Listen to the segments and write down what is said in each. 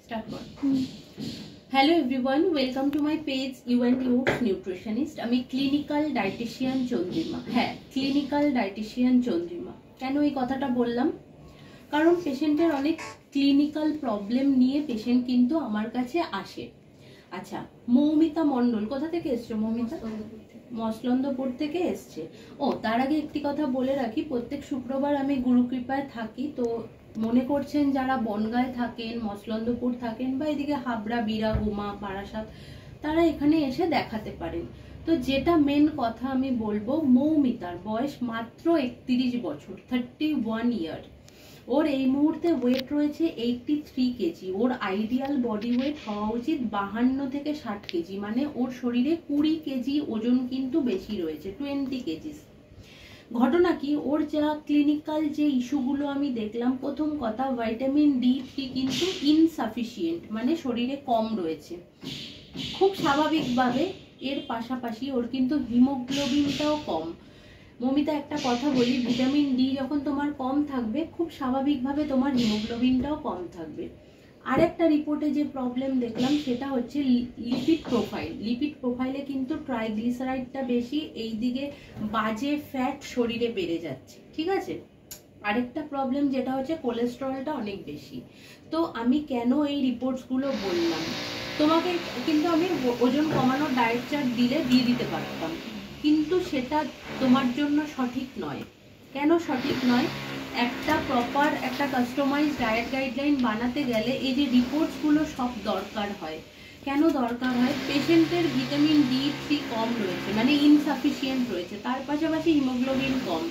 Start কর। Hello everyone, welcome to my page you and youth nutritionist. আমি clinical dietitian Chandrima. হ্যাঁ, clinical dietitian Chandrima. কেন এই কথাটা বললাম? কারণ পেশেন্টের অনেক ক্লিনিক্যাল প্রবলেম নিয়ে পেশেন্ট কিন্তু আমার কাছে আসে। আচ্ছা, মৌমিতা মণ্ডল কোথা থেকে এসছে? মৌমিতা মসলন্দপুর থেকে এসছে। ও, তার আগে একটি কথা বলে রাখি, প্রত্যেক শুক্রবার আমি গুরুকৃপায় থাকি। তো মনে করছেন যারা বনগাঁয় থাকেন, মসলন্দপুর থাকেন, বা এদিকে হাবড়া, বীরাগুমা, বারাসাত, তারা এখানে এসে দেখাতে পারেন। তো যেটা মেন কথা আমি বলবো, মৌমিতার বয়স মাত্র 31 বছর, 31 ইয়ার। ওর এই মুহূর্তে ওয়েট রয়েছে 83 কেজি। ওর আইডিয়াল বডি ওয়েট হওয়া উচিত 52 থেকে 60 কেজি, মানে ওর শরীরে 20 কেজি ওজন কিন্তু বেশি রয়েছে, 20 কেজিস। ঘটনা কি, ওর যা ক্লিনিক্যাল যে ইস্যুগুলো আমি দেখলাম, প্রথম কথা ভিটামিন D3 কিন্তু ইনসাফিসিয়েন্ট, মানে শরীরে কম রয়েছে খুব স্বাভাবিকভাবে। এর পাশাপাশি ওর কিন্তু হিমোগ্লোবিনটাও কম। মমিতা, একটা কথা বলি, ভিটামিন ডি যখন তোমার কম থাকবে, খুব স্বাভাবিকভাবে তোমার হিমোগ্লোবিনটাও কম থাকবে। আরেকটা রিপোর্টে যে প্রবলেম দেখলাম সেটা হচ্ছে লিপিড প্রোফাইল। লিপিড প্রোফাইলে কিন্তু ট্রাইগ্লিসারাইডটা বেশি, এইদিকে বাজে ফ্যাট শরীরে বেড়ে যাচ্ছে, ঠিক আছে। আরেকটা প্রবলেম যেটা হচ্ছে কোলেস্টেরলটা অনেক বেশি। তো আমি কেন এই রিপোর্টসগুলো বললাম তোমাকে, কিন্তু আমি ওজন কমানোর ডায়েট চার্ট দিয়ে দিতে পারতাম, কিন্তু সেটা তোমার জন্য সঠিক নয়। কেন সঠিক নয়? একটা প্রপার একটা কাস্টমাইজ ডায়েট গাইডলাইন বানাতে গেলে এই যে রিপোর্টসগুলো সব দরকার হয়। কেন দরকার হয়? পেশেন্টের ভিটামিন D3 কম রয়েছে, মানে ইনসাফিসিয়েন্ট রয়েছে, তার পাশাপাশি হিমোগ্লোবিন কম।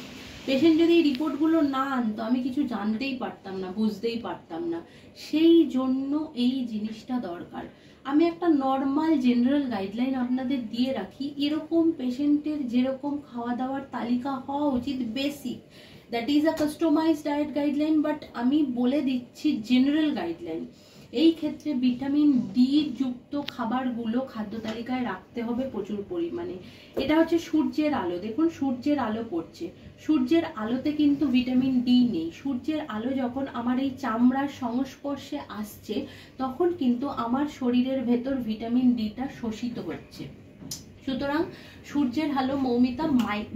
পেশেন্ট যদি এই রিপোর্টগুলো না আনতো, আমি কিছু জানতেই পারতাম না, বুঝতেই পারতাম না। সেই জন্য এই জিনিসটা দরকার। আমি একটা নর্মাল জেনারেল গাইডলাইন আপনাদের দিয়ে রাখি, এরকম পেশেন্টের যেরকম খাওয়া দাওয়ার তালিকা হওয়া উচিত, basic, that is a customise diet guideline, but আমি বলে দিচ্ছি জেনারেল গাইডলাইন। এই ক্ষেত্রে ভিটামিন ডি যুক্ত খাবারগুলো খাদ্য তালিকায় রাখতে হবে প্রচুর পরিমাণে। এটা হচ্ছে সূর্যের আলো, দেখুন সূর্যের আলো পড়ছে, সূর্যের আলোতে কিন্তু ভিটামিন ডি নেই। সূর্যের আলো যখন আমার এই চামড়ার সংস্পর্শে আসছে, তখন কিন্তু আমার শরীরের ভেতর ভিটামিন ডিটা শোষিত হচ্ছে। সুতরাং সূর্যের আলো, মৌমিতা,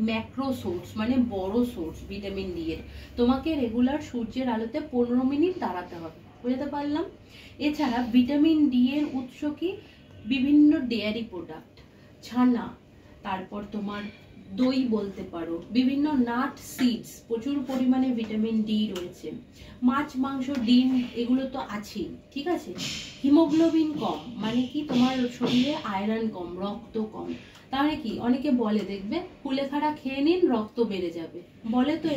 ম্যাক্রো সোর্স, মানে বড় সোর্স ভিটামিন ডি এর। তোমাকে রেগুলার সূর্যের আলোতে 15 মিনিট দাঁড়াতে হবে, বুঝতে পারলাম। এছাড়া ভিটামিন ডি এর উৎস কি? বিভিন্ন ডেয়ারি প্রোডাক্ট, ছানা, তারপর তোমার দই বলতে পারো, বিভিন্ন নাট সিডস, প্রচুর পরিমাণে ভিটামিন ডি রয়েছে। মাছ, মাংস, ডিম, এগুলো তো আছেই, ঠিক আছে। হিমোগ্লোবিন কম, মানে কি তোমার শরীরে আয়রন কম, রক্ত কম। তাহলে কি, অনেকে বলে দেখবে কুলেখাড়া খেয়ে নিন রক্ত বেড়ে যাবে, বলে তো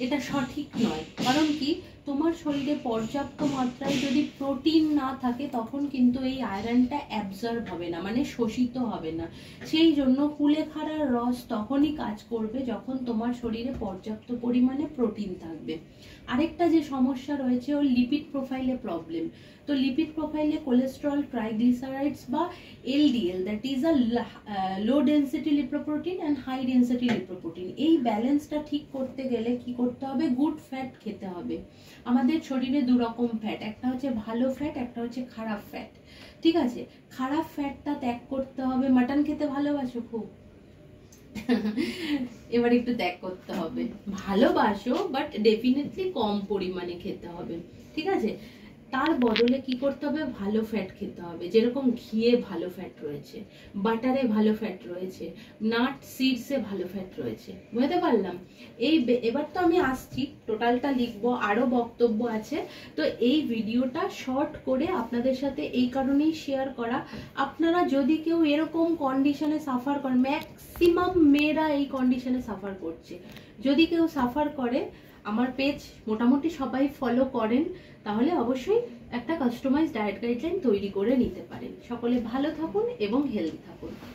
এটা সঠিক নয়। কারণ কি, তোমার শরীরে পর্যাপ্ত মাত্রায় যদি প্রোটিন না থাকে, তখন কিন্তু এই আয়রনটা অ্যাবজর্ব হবে না, মানে শোষিত হবে না। সেই জন্য কুলেখাড়ার রস তখনই কাজ করবে যখন তোমার শরীরে পর্যাপ্ত পরিমাণে প্রোটিন থাকবে। আরেকটা যে সমস্যা রয়েছে, ওর লিপিড প্রোফাইলে প্রবলেম। তো লিপিড প্রোফাইলে কোলেস্টেরল, ট্রাইগ্লিসারাইডস বা LDL, that is a low density lipoprotein and high density lipoprotein, এই ব্যালেন্সটা ঠিক করতে গেলে কি করতে হবে? গুড ফ্যাট খেতে হবে। আমাদের শরীরে দু রকম ফ্যাট, একটা হচ্ছে ভালো ফ্যাট, একটা হচ্ছে খারাপ ফ্যাট, ঠিক আছে। খারাপ ফ্যাটটা ত্যাগ করতে হবে। মাটন খেতে ভালোবাসো খুব? এবার একটু ত্যাগ করতে হবে। ভালোবাসো, বাট ডেফিনেটলি কম পরিমাণে খেতে হবে, ঠিক আছে। তার বদলে কি করতে হবে? ভালো ফ্যাট খেতে হবে। যেরকম ঘিয়ে ভালো ফ্যাট রয়েছে, বাটারে ভালো ফ্যাট রয়েছে, নাট সিডসে ভালো ফ্যাট রয়েছে, বুঝতে পারলাম। এবার তো আমি আসছি, টোটালটা লিখবো, আরো বক্তব্য আছে। তো এই ভিডিওটা শর্ট করে আপনাদের সাথে এই কারণেই শেয়ার করা, আপনারা যদি কেউ এরকম কন্ডিশনে সাফার করেন, ম্যাক্সিমাম মেয়েরা এই কন্ডিশনে সাফার করছে, যদি কেউ সাফার করে, আমার পেজ মোটামুটি সবাই ফলো করেন, তাহলে অবশ্যই একটা কাস্টমাইজ ডায়েট গাইডলাইন তৈরি করে নিতে পারেন। সকলে ভালো থাকুন এবং হেলদি থাকুন।